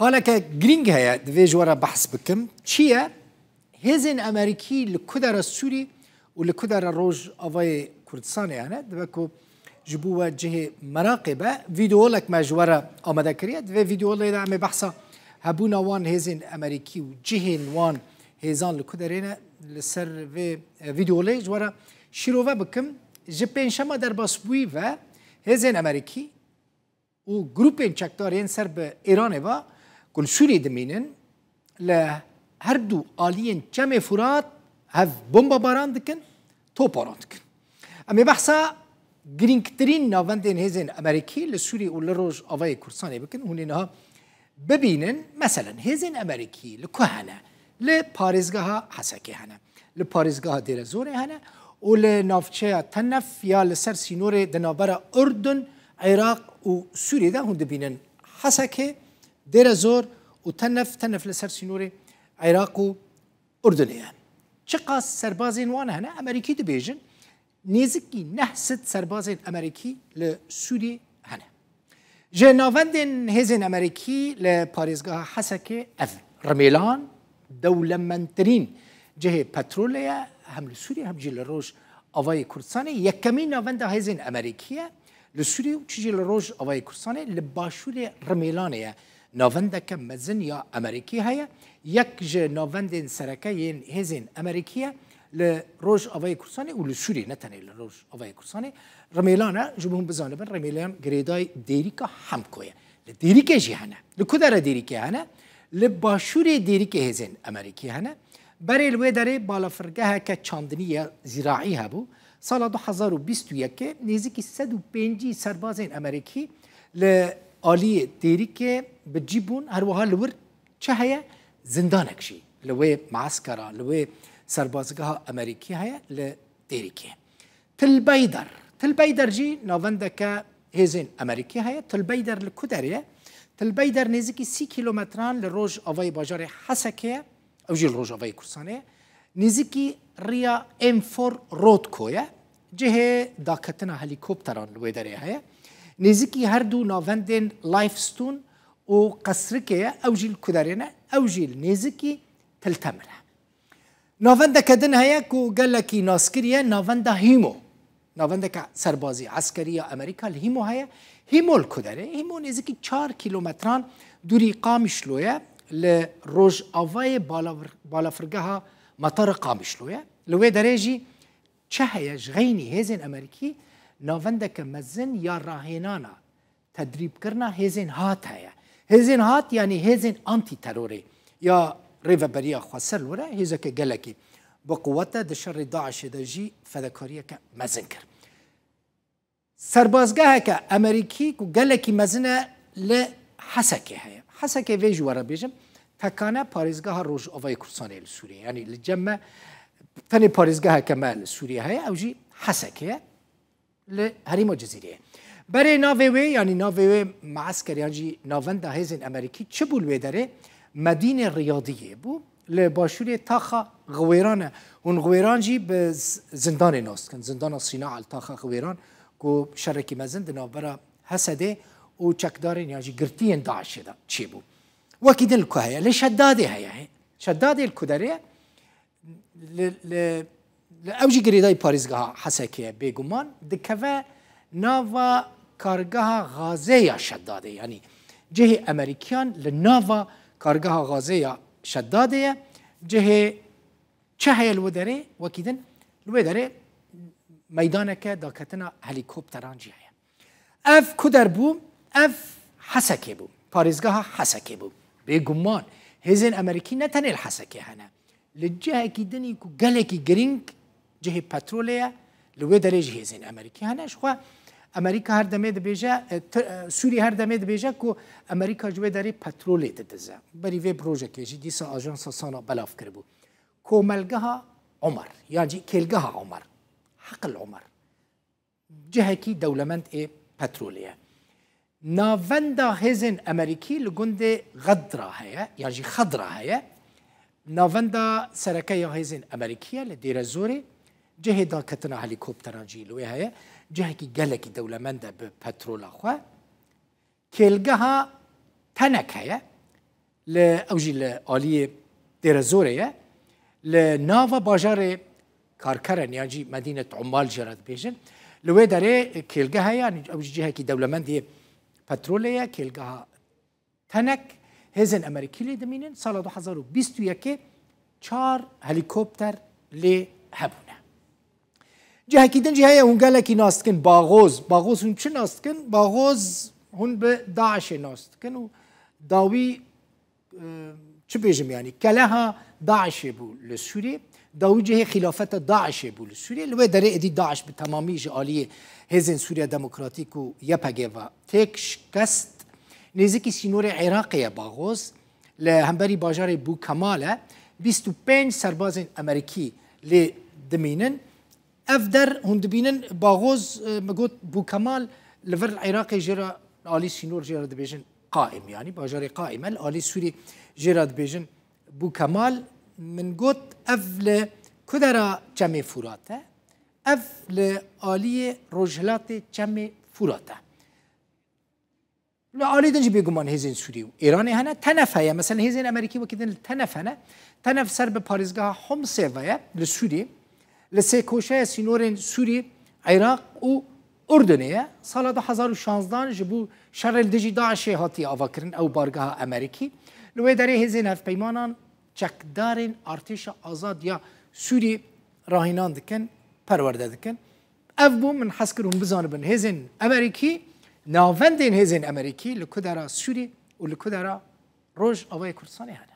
خالك جرينج هيا دفي جورا بحث بكم شيا هزن أمريكي لكدر السوري ولكدر الروج أفاي كردستان يعني دبكو جبوا جهة مراقبة فيديو لك ما جورا آماده كريا دفي فيديو اللي دعم بحثا هبونا وان هزن أمريكي وجهة وان هزان لكدرنا لسر في فيديو اللي جورا شيروفا بكم جبين شما در باسبوي و هزن أمريكي و جروبين چکدارین سر به ایران و کل سوری دمینن ل هر دو آلین جمع فرات هف بمب باران دکن تو باران دکن. اما بحثا گرینگترین ناوندین هزین امریکی لسوری و لروج آوای کردستان بکن هونینها ببینن مثلا هزین امریکی لکهنه لپاریزگاه حسکی هنه لپاریزگاه دیر زوره هنه و لنافچه تنف یا لسر سینور دنابر اردن عراق و سوريا ده هند بينن حسكه دير زور وتنف لسر سينوري عراق و أردنية شقاس سربازين وانا هنا أمريكي دبيجن نيزكي نحست سربازين أمريكي لسوريا هنا جنافندن هزين أمريكي لباريزغاه حسكه أف رميلان دولة منترين جهة بترولية هم لسوريا هم جيل الروج أفاي كردستاني يكمين نافنده هزين أمريكية لسوری و چیزی لروج آوای کردستانه لباشور رمیلانه ناونده که مزن یا امریکی هیا یک ج ناوند سرکه ین هزین امریکیه لروج آوای کردستانه و لسوری نتنه لروج آوای کردستانه رمیلانه جبهون بزانه بن رمیلان گریدای دیریکا هم کویه لدیریکه جهانه لکدر دیریکه هنه لباشور دیریکه هزین امریکی هنه برای الوی داره بالا فرقه که چاندنی زراعی هبو سال 2021 نزدیک 105 سربازین امریکی لآلی دیریکه بجیبون هر وها لور چه هیا زندانک شی لوی معسكره لوی سربازگاه امریکی هیا لدیریکه تل بیدر جی ناونده که هزین امریکی هیا تل بیدر لکدریه تل بیدر نزدیک 30 کیلومتران لروج آوای باجار حسکه او جیل روج آوای کردستانه نزدیکی ریا M4 رود کویه جهه داکتنا هلیکوپتران لوی داره هیا نزدیکی هر دو ناوندن لایفستون و قصرکه او جیل کدرینه او جیل نزدیکی تلتمره ناونده کدن هیا کو گلکی ناسکریه ناونده هیمو ناونده که سربازی عسکری امریکا هیمو هیا هیمو الکدره هیمو نزدیکی 4 کیلومتران دوری قامش لویه لروج آوای بالا فرگها مطار قامشلوية لوي دريجي شهيج غيني هزين أمريكي نافندك مزن يا راهينانا تدريب كرنا هزين هات هيا هزين هات يعني هزين أنتي تروري يا ريفا بريا خسر ورا هزك جلكي بقوته دشر داعش دجي فذكرية كمزن كر سربازجها كأمريكي وجلكي مزنة لحسكة هيا حسكة فيجو ورا بيجم تکانه پاریزگاه روج آوای کردستان سوریه یعنی لجمع تنی پاریزگاه کمال سوریه هی اوجی حسکه لهریما جزیره برای ناوی یعنی ناوی معسكر یعنی ناوند هزین امریکی چه بول داره مدینه ریاضیه بو لباشور تاخا غویرانه اون غویران جی به زندان ناست کن زندان صناعه تاخا غویران کو شرکی مزند نابرا حسده و چکدارین یعنی گرتین داعش ده چی بو وكيد الكهية لشدادي هي شدادي الكدرية لأوجي قريداي باريزغها حسكية بيجومان دكفا نافا كارغها غازية شدادي يعني جهة أمريكان لنافا كارغها غازية شدادية جهة شهية الودري وكيدن الودري ميدانك داكتنا هليكوبتران جهة اف كدر بو اف حسكي بو باريزغها حسكي بو بيجومان هزين أمريكي نتن الحسكي هنا للجهة كيدني كو جالكي جرينج جهة بترولية لو درجة هزين أمريكي هنا شو أمريكا هر دميد بيجا سوريا هر دميد بيجا كو أمريكا جوا داري بترولية تدزا بري في بروجكت يجي ديسا أجنس صانا بلاف كربو كو ملقها عمر يعني كيلقها عمر حق العمر جهة كي دولمنت إيه بترولية ناوندا هزن امریکی لگند غدرا هيا يعني خضرا هيا ناوندا سركيا هزن امريكيه لدير زوري جهه دا كتنا هليكوبتران جيلوي هيا جهه كي جالكي دولمندا ببترول اخوا كيلغها تنك هيا لأوجي لآلية دير زورية لنافا باجار كاركرن يعني مدينة عمال جراد بيجن لوي داري كيلقاها يعني أوجي جهة كي دولة مندية بترولية كيلقاها تنك هزن أمريكي لي دمينن سال 2021 4 هليكوبتر لي هبونه جهة كي دن جهة هون قال لك ناستكن باغوز هون شو ناستكن باغوز هون بداعش ناستكن وداوي شو بيجم يعني كلها داعش بو لسوريا داوي جهة خلافة داعش بو لسوريا لو داري ادي داعش بتمامي جالية هزن سوريا ديمقراطيكو يباجيفا تكش كست نزيكي سينور عراقية باغوز لهمبري باجار بو كماله 25 سرباز امريكي لدمينن افدر هون دبينن باغوز مقوت بو كمال لفر العراقي جرى آلي سينور جرى دبيجن قائم يعني باجاري قائمة الآلي سوري جرى دبيجن بو كمال من قوت أفل كدرا جمع فراته أفل آلي رجلات جمع فراته لا آلي دنج بيقومان هزين سوري إيراني هنا تنف هيا مثلا هزين أمريكي وكذا تنف هنا تنف سر بباريزگاه حمص ويا لسوري لسيكوشة سينورين سوري عراق و أردنية سال 2016 جبو شر الدجي داعش هاتي آواکرن أو بارگاه أمريكي لو داري هزين هف پیمانان چکدارین ارتش آزاد یا سوری راهینان دکن پرورده دکن اف بو من حس کرم بزانبن هزین امریکی ناوندین هزین امریکی لکدرا سوری و لکدرا روج آوای کردستان هن